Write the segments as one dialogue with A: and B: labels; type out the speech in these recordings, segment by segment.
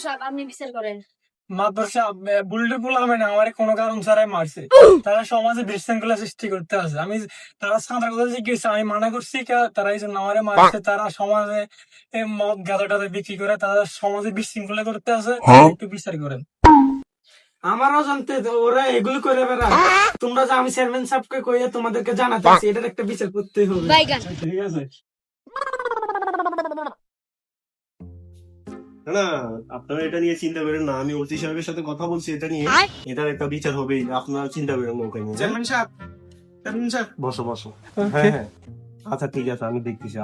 A: সাহেব আপনি বিচার করেন।
B: মাদ্রাসা বুলেটে পোলাবে না আমার কোনো কারণ ছাড়াই মারছে। তারা সমাজে বিশৃঙ্খলা সৃষ্টি করতে আছে। তারা সাঁতার কথা জিজ্ঞেস আমি মানা করছি তারা এই জন্য আমারে মারছে। তারা সমাজে মদ গাঁজা টাজা বিক্রি করে তারা সমাজে বিশৃঙ্খলা করতে আছে। একটু বিচার করেন।
C: আমারও জানতে ওরা এগুলো করে বেড়ায়। তোমরা যে আমি চেয়ারম্যান সাহেবকে কইয়া তোমাদেরকে জানাতে আছি, এটার একটা বিচার করতেই হবে।
A: বাইগান।
B: ঠিক আছে।
D: না আপনারা এটা নিয়ে চিন্তা করেন না, আমি ওসি সাহেবের সাথে কথা বলছি এটা নিয়ে, এটার একটা বিচার হবেই, আপনারা চিন্তা করেন না ওটা নিয়ে।
C: চেয়ারম্যান সাহেব, চেয়ারম্যান সাহেব,
D: বসো বসো। হ্যাঁ হ্যাঁ, আচ্ছা ঠিক আছে, আমি দেখতেছি।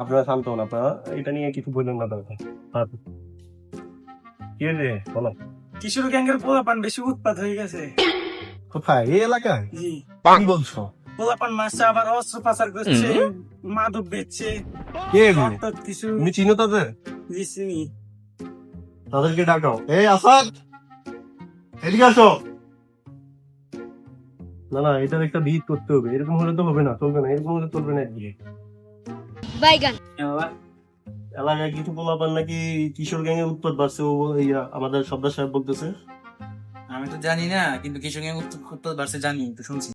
D: আপনারা শান্ত হন, আপনারা এটা নিয়ে কিছু বললেন না দরকার। কি রে বলো।
B: কিশোর গ্যাংয়ের পোলাপান বেশি উৎপাত হয়ে গেছে।
D: কোথায়, এই এলাকায়?
B: জি,
D: কি বলছো?
B: পোলাপান মাসে আবার অস্ত্র পাচার করছে, মাদক বেচছে,
D: কে এগুলো?
B: অর্থাৎ কিছু
D: তুমি চিনো তাদের?
B: জি চিনি।
D: তাদেরকে ডাকাও। এই আসাদ, এদিকে আসো। না না, এটার একটা ভিত করতে হবে, এরকম হলে তো হবে না, চলবে না, এরকম হলে চলবে না। একদিকে
A: বাইগান।
D: এলাকায় কিছু পোলাপান নাকি কিশোর গ্যাং এর উৎপাত বাড়ছে, ও আমাদের সর্দার সাহেব বলতেছে।
E: আমি তো জানি না, কিন্তু কিশোর গ্যাং উত্তর বাড়ছে জানি, তো শুনছি।